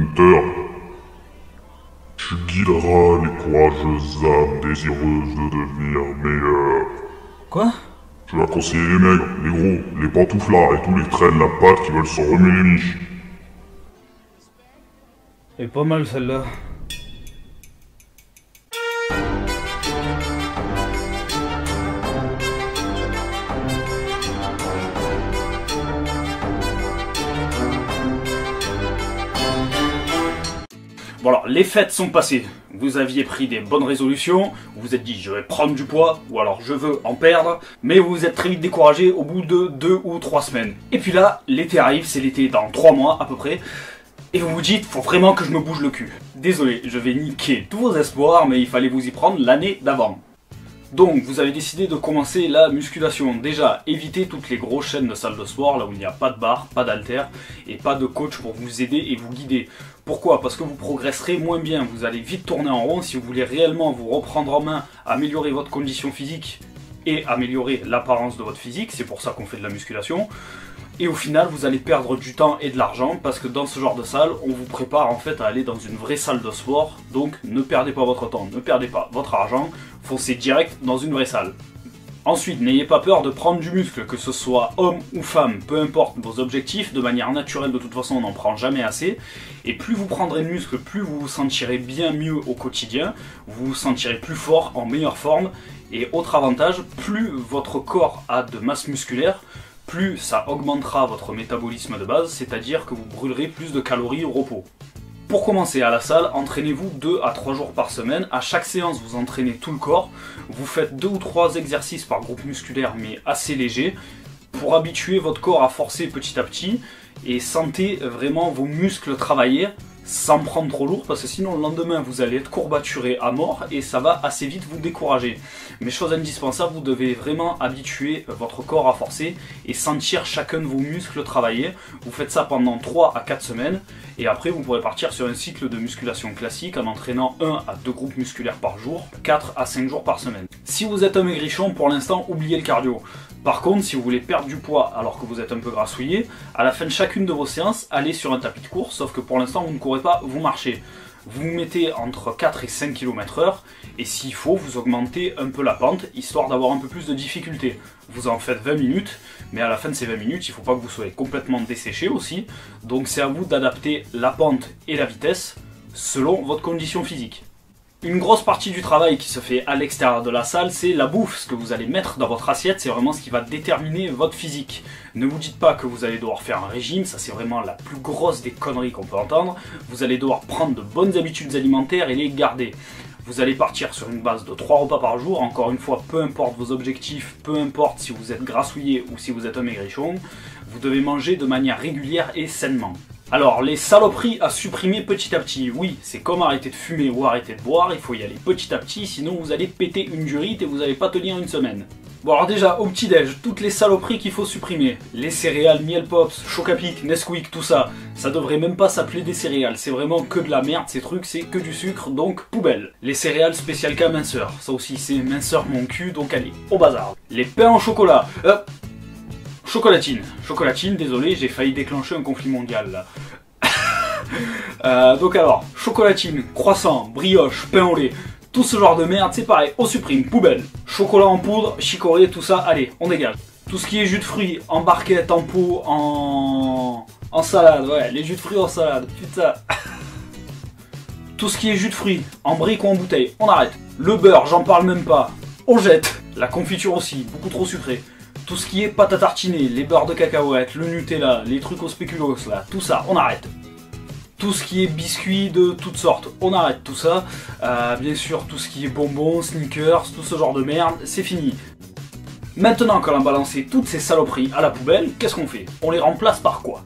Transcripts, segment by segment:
Hunter. Tu guideras les courageuses âmes désireuses de devenir meilleures. Quoi? Tu vas conseiller les maigres, les gros, les pantouflards et tous les traînes la patte qui veulent s'en remuer les miches. Elle est pas mal celle-là. Bon alors, les fêtes sont passées. Vous aviez pris des bonnes résolutions, vous vous êtes dit je vais prendre du poids, ou alors je veux en perdre, mais vous vous êtes très vite découragé au bout de 2 ou 3 semaines. Et puis là, l'été arrive, c'est l'été dans 3 mois à peu près, et vous vous dites faut vraiment que je me bouge le cul. Désolé, je vais niquer tous vos espoirs, mais il fallait vous y prendre l'année d'avant. Donc vous avez décidé de commencer la musculation. Déjà, évitez toutes les grosses chaînes de salles de sport, là où il n'y a pas de barre, pas d'haltères et pas de coach pour vous aider et vous guider. Pourquoi? Parce que vous progresserez moins bien, vous allez vite tourner en rond si vous voulez réellement vous reprendre en main, améliorer votre condition physique et améliorer l'apparence de votre physique, c'est pour ça qu'on fait de la musculation. Et au final, vous allez perdre du temps et de l'argent parce que dans ce genre de salle, on vous prépare en fait à aller dans une vraie salle de sport. Donc ne perdez pas votre temps, ne perdez pas votre argent, foncez direct dans une vraie salle. Ensuite, n'ayez pas peur de prendre du muscle, que ce soit homme ou femme, peu importe vos objectifs, de manière naturelle, de toute façon on n'en prend jamais assez. Et plus vous prendrez de muscle, plus vous vous sentirez bien mieux au quotidien, vous vous sentirez plus fort, en meilleure forme. Et autre avantage, plus votre corps a de masse musculaire, plus ça augmentera votre métabolisme de base, c'est-à-dire que vous brûlerez plus de calories au repos. Pour commencer à la salle, entraînez-vous 2 à 3 jours par semaine. À chaque séance, vous entraînez tout le corps. Vous faites 2 ou 3 exercices par groupe musculaire, mais assez légers, pour habituer votre corps à forcer petit à petit et sentez vraiment vos muscles travailler sans prendre trop lourd, parce que sinon le lendemain vous allez être courbaturé à mort et ça va assez vite vous décourager. Mais chose indispensable, vous devez vraiment habituer votre corps à forcer et sentir chacun de vos muscles travailler. Vous faites ça pendant 3 à 4 semaines et après vous pourrez partir sur un cycle de musculation classique en entraînant 1 à 2 groupes musculaires par jour, 4 à 5 jours par semaine. Si vous êtes un maigrichon, pour l'instant oubliez le cardio. Par contre, si vous voulez perdre du poids alors que vous êtes un peu grassouillé, à la fin de chacune de vos séances, allez sur un tapis de course, sauf que pour l'instant vous ne courez pas, vous marchez. Vous vous mettez entre 4 et 5 km/h et s'il faut, vous augmentez un peu la pente, histoire d'avoir un peu plus de difficulté. Vous en faites 20 minutes, mais à la fin de ces 20 minutes, il ne faut pas que vous soyez complètement desséché aussi. Donc c'est à vous d'adapter la pente et la vitesse selon votre condition physique. Une grosse partie du travail qui se fait à l'extérieur de la salle, c'est la bouffe. Ce que vous allez mettre dans votre assiette, c'est vraiment ce qui va déterminer votre physique. Ne vous dites pas que vous allez devoir faire un régime, ça c'est vraiment la plus grosse des conneries qu'on peut entendre. Vous allez devoir prendre de bonnes habitudes alimentaires et les garder. Vous allez partir sur une base de 3 repas par jour, encore une fois, peu importe vos objectifs, peu importe si vous êtes grassouillé ou si vous êtes un maigrichon, vous devez manger de manière régulière et sainement. Alors, les saloperies à supprimer petit à petit. Oui, c'est comme arrêter de fumer ou arrêter de boire, il faut y aller petit à petit, sinon vous allez péter une durite et vous n'allez pas tenir une semaine. Bon alors déjà, au petit-déj, toutes les saloperies qu'il faut supprimer. Les céréales, Miel Pops, Chocapic, Nesquik, tout ça. Ça devrait même pas s'appeler des céréales, c'est vraiment que de la merde, ces trucs, c'est que du sucre, donc poubelle. Les céréales spécial K minceur, ça aussi c'est minceur mon cul, donc allez, au bazar. Les pains en chocolat, chocolatine, désolé, j'ai failli déclencher un conflit mondial là. Donc alors, chocolatine, croissant, brioche, pain au lait, tout ce genre de merde, c'est pareil, on supprime, poubelle. Chocolat en poudre, chicorée, tout ça, allez, on dégage. Tout ce qui est jus de fruits, en barquette, en pot, en salade, ouais, les jus de fruits en salade, putain. Tout ce qui est jus de fruits, en brique ou en bouteille, on arrête. Le beurre, j'en parle même pas, on jette. La confiture aussi, beaucoup trop sucrée. Tout ce qui est pâte à tartiner, les beurres de cacahuètes, le Nutella, les trucs au spéculoos là, tout ça, on arrête. Tout ce qui est biscuits de toutes sortes, on arrête tout ça. Bien sûr, tout ce qui est bonbons, sneakers, tout ce genre de merde, c'est fini. Maintenant qu'on a balancé toutes ces saloperies à la poubelle, qu'est-ce qu'on fait? On les remplace par quoi?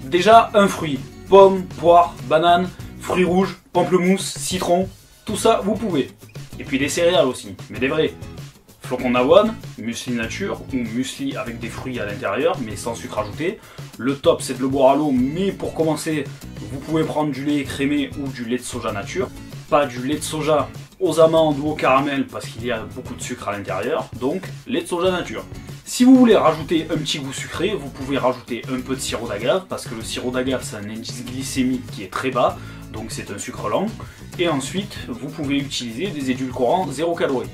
Déjà, un fruit. Pomme, poire, banane, fruits rouges, pamplemousse, citron, tout ça, vous pouvez. Et puis des céréales aussi, mais des vrais. Flocons d'avoine, muesli nature ou muesli avec des fruits à l'intérieur mais sans sucre ajouté. Le top c'est de le boire à l'eau, mais pour commencer vous pouvez prendre du lait écrémé ou du lait de soja nature. Pas du lait de soja aux amandes ou au caramel parce qu'il y a beaucoup de sucre à l'intérieur, donc lait de soja nature. Si vous voulez rajouter un petit goût sucré, vous pouvez rajouter un peu de sirop d'agave, parce que le sirop d'agave c'est un indice glycémique qui est très bas, donc c'est un sucre lent. Et ensuite, vous pouvez utiliser des édulcorants 0 calories.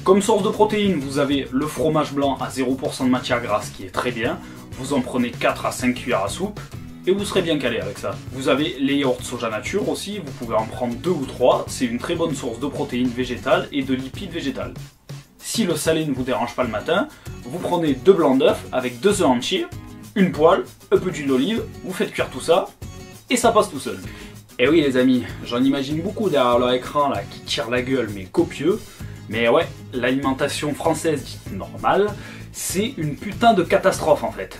Comme source de protéines, vous avez le fromage blanc à 0% de matière grasse qui est très bien. Vous en prenez 4 à 5 cuillères à soupe et vous serez bien calé avec ça. Vous avez les yaourts soja nature aussi, vous pouvez en prendre 2 ou 3. C'est une très bonne source de protéines végétales et de lipides végétales. Si le salé ne vous dérange pas le matin, vous prenez 2 blancs d'œufs avec 2 œufs entiers, une poêle, un peu d'huile d'olive, vous faites cuire tout ça et ça passe tout seul. Et oui les amis, j'en imagine beaucoup derrière leur écran là qui tirent la gueule mais copieux. Mais ouais, l'alimentation française dite normale, c'est une putain de catastrophe en fait.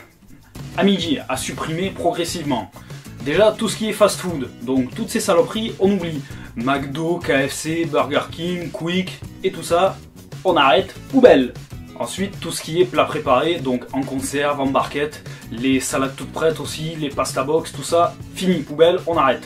À midi, à supprimer progressivement. Déjà tout ce qui est fast food, donc toutes ces saloperies on oublie. McDo, KFC, Burger King, Quick et tout ça, on arrête, poubelle. Ensuite tout ce qui est plat préparé, donc en conserve, en barquette, les salades toutes prêtes aussi, les pasta box, tout ça, fini, poubelle, on arrête.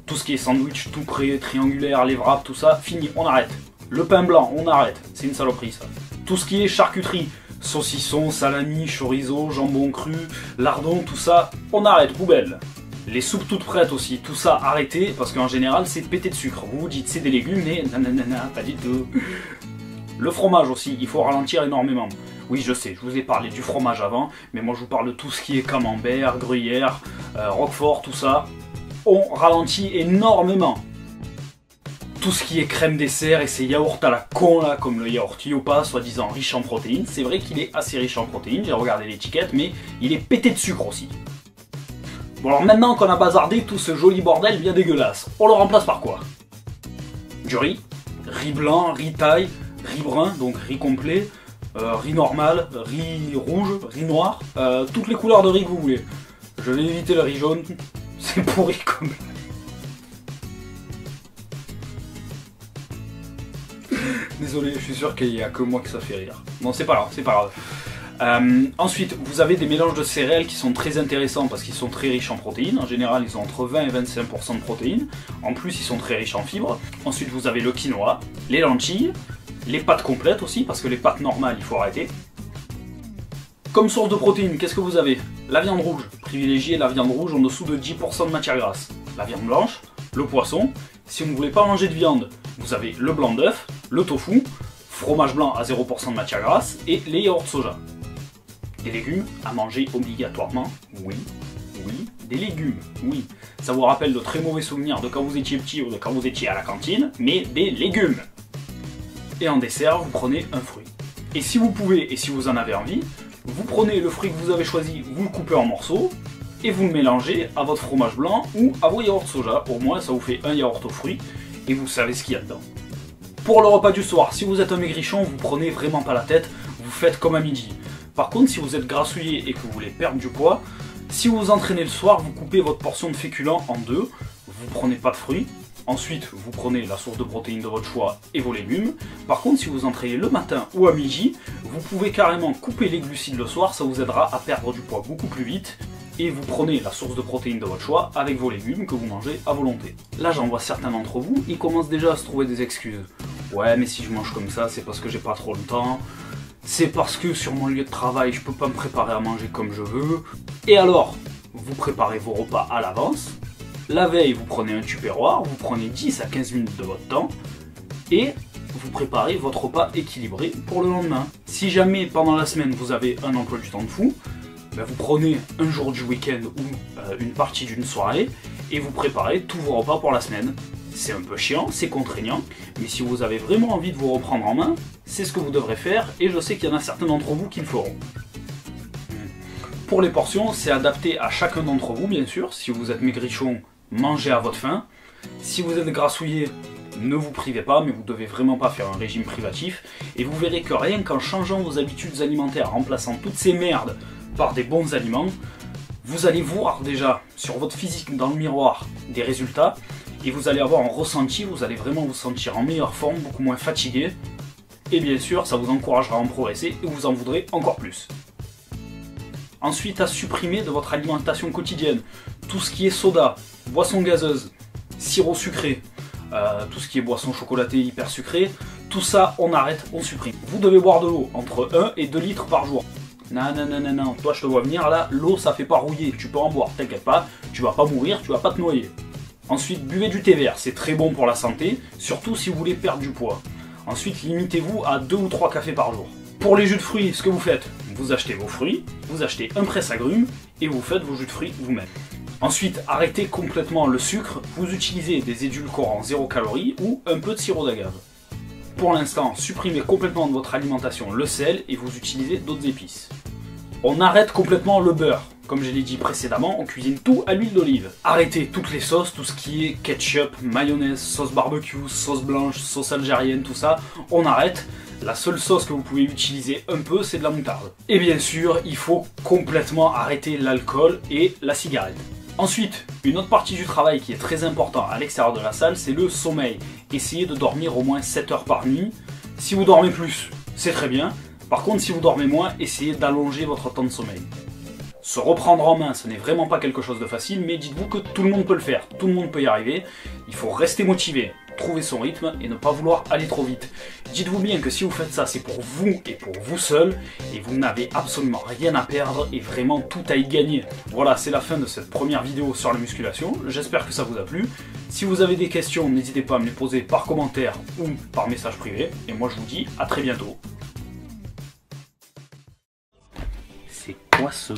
Tout ce qui est sandwich tout prêt, triangulaire, les wraps, tout ça, fini, on arrête. Le pain blanc, on arrête, c'est une saloperie ça. Tout ce qui est charcuterie, saucisson, salami, chorizo, jambon cru, lardon, tout ça, on arrête, poubelle. Les soupes toutes prêtes aussi, tout ça arrêtez, parce qu'en général c'est pété de sucre. Vous vous dites c'est des légumes, mais nanana, pas du tout. Le fromage aussi, il faut ralentir énormément. Oui je sais, je vous ai parlé du fromage avant, mais moi je vous parle de tout ce qui est camembert, gruyère, roquefort, tout ça. On ralentit énormément. Tout ce qui est crème dessert et ces yaourts à la con là, comme le yaourt Yopa, soi-disant riche en protéines. C'est vrai qu'il est assez riche en protéines, j'ai regardé l'étiquette, mais il est pété de sucre aussi. Bon alors maintenant qu'on a bazardé tout ce joli bordel bien dégueulasse, on le remplace par quoi? Du riz blanc, riz taille, riz brun, donc riz complet, riz normal, riz rouge, riz noir, toutes les couleurs de riz que vous voulez. Je vais éviter le riz jaune, c'est pourri comme... Désolé, je suis sûr qu'il n'y a que moi que ça fait rire. Bon, c'est pas grave, c'est pas grave. Ensuite, vous avez des mélanges de céréales qui sont très intéressants parce qu'ils sont très riches en protéines. En général, ils ont entre 20 et 25% de protéines. En plus, ils sont très riches en fibres. Ensuite, vous avez le quinoa, les lentilles, les pâtes complètes aussi, parce que les pâtes normales, il faut arrêter. Comme source de protéines, qu'est-ce que vous avez? La viande rouge. Privilégiez la viande rouge en dessous de 10% de matière grasse. La viande blanche, le poisson. Si vous ne voulez pas manger de viande, vous avez le blanc d'œuf, le tofu, fromage blanc à 0% de matière grasse et les yaourts soja. Des légumes à manger obligatoirement, oui, des légumes, oui. Ça vous rappelle de très mauvais souvenirs de quand vous étiez petit ou de quand vous étiez à la cantine, mais des légumes. Et en dessert, vous prenez un fruit. Et si vous pouvez, et si vous en avez envie, vous prenez le fruit que vous avez choisi, vous le coupez en morceaux, et vous le mélangez à votre fromage blanc ou à vos yaourts soja. Au moins, ça vous fait un yaourt aux fruits, et vous savez ce qu'il y a dedans. Pour le repas du soir, si vous êtes un maigrichon, vous prenez vraiment pas la tête, vous faites comme à midi. Par contre, si vous êtes grassouillé et que vous voulez perdre du poids, si vous vous entraînez le soir, vous coupez votre portion de féculents en deux, vous prenez pas de fruits, ensuite vous prenez la source de protéines de votre choix et vos légumes. Par contre, si vous entraînez le matin ou à midi, vous pouvez carrément couper les glucides le soir, ça vous aidera à perdre du poids beaucoup plus vite. Et vous prenez la source de protéines de votre choix avec vos légumes que vous mangez à volonté. Là, j'en vois certains d'entre vous, ils commencent déjà à se trouver des excuses. Ouais, mais si je mange comme ça, c'est parce que j'ai pas trop le temps. C'est parce que sur mon lieu de travail, je peux pas me préparer à manger comme je veux. Et alors, vous préparez vos repas à l'avance. La veille, vous prenez un tupperware, vous prenez 10 à 15 minutes de votre temps. Et vous préparez votre repas équilibré pour le lendemain. Si jamais, pendant la semaine, vous avez un emploi du temps de fou, ben vous prenez un jour du week-end ou une partie d'une soirée et vous préparez tous vos repas pour la semaine. C'est un peu chiant, c'est contraignant, mais si vous avez vraiment envie de vous reprendre en main, c'est ce que vous devrez faire et je sais qu'il y en a certains d'entre vous qui le feront. Pour les portions, c'est adapté à chacun d'entre vous bien sûr. Si vous êtes maigrichon, mangez à votre faim. Si vous êtes grassouillé, ne vous privez pas, mais vous devez vraiment pas faire un régime privatif. Et vous verrez que rien qu'en changeant vos habitudes alimentaires, remplaçant toutes ces merdes par des bons aliments, vous allez voir déjà sur votre physique dans le miroir des résultats et vous allez avoir un ressenti, vous allez vraiment vous sentir en meilleure forme, beaucoup moins fatigué et bien sûr ça vous encouragera à en progresser et vous en voudrez encore plus. Ensuite, à supprimer de votre alimentation quotidienne tout ce qui est soda, boisson gazeuse, sirop sucré, tout ce qui est boisson chocolatée hyper sucrée, tout ça on arrête, on supprime. Vous devez boire de l'eau entre 1 et 2 litres par jour. Non, non, non, non, non, toi je te vois venir là, l'eau ça fait pas rouiller, tu peux en boire, t'inquiète pas, tu vas pas mourir, tu vas pas te noyer. Ensuite, buvez du thé vert, c'est très bon pour la santé, surtout si vous voulez perdre du poids. Ensuite, limitez-vous à 2 ou 3 cafés par jour. Pour les jus de fruits, ce que vous faites, vous achetez vos fruits, vous achetez un presse-agrumes et vous faites vos jus de fruits vous-même. Ensuite, arrêtez complètement le sucre, vous utilisez des édulcorants 0 calories ou un peu de sirop d'agave. Pour l'instant, supprimez complètement de votre alimentation le sel et vous utilisez d'autres épices. On arrête complètement le beurre. Comme je l'ai dit précédemment, on cuisine tout à l'huile d'olive. Arrêtez toutes les sauces, tout ce qui est ketchup, mayonnaise, sauce barbecue, sauce blanche, sauce algérienne, tout ça, on arrête. La seule sauce que vous pouvez utiliser un peu, c'est de la moutarde. Et bien sûr, il faut complètement arrêter l'alcool et la cigarette. Ensuite, une autre partie du travail qui est très important à l'extérieur de la salle, c'est le sommeil. Essayez de dormir au moins 7 heures par nuit. Si vous dormez plus, c'est très bien. Par contre, si vous dormez moins, essayez d'allonger votre temps de sommeil. Se reprendre en main, ce n'est vraiment pas quelque chose de facile, mais dites-vous que tout le monde peut le faire, tout le monde peut y arriver. Il faut rester motivé, trouver son rythme et ne pas vouloir aller trop vite. Dites-vous bien que si vous faites ça, c'est pour vous et pour vous seul, et vous n'avez absolument rien à perdre et vraiment tout à y gagner. Voilà, c'est la fin de cette première vidéo sur la musculation, j'espère que ça vous a plu. Si vous avez des questions, n'hésitez pas à me les poser par commentaire ou par message privé, et moi je vous dis à très bientôt. C'est quoi ce...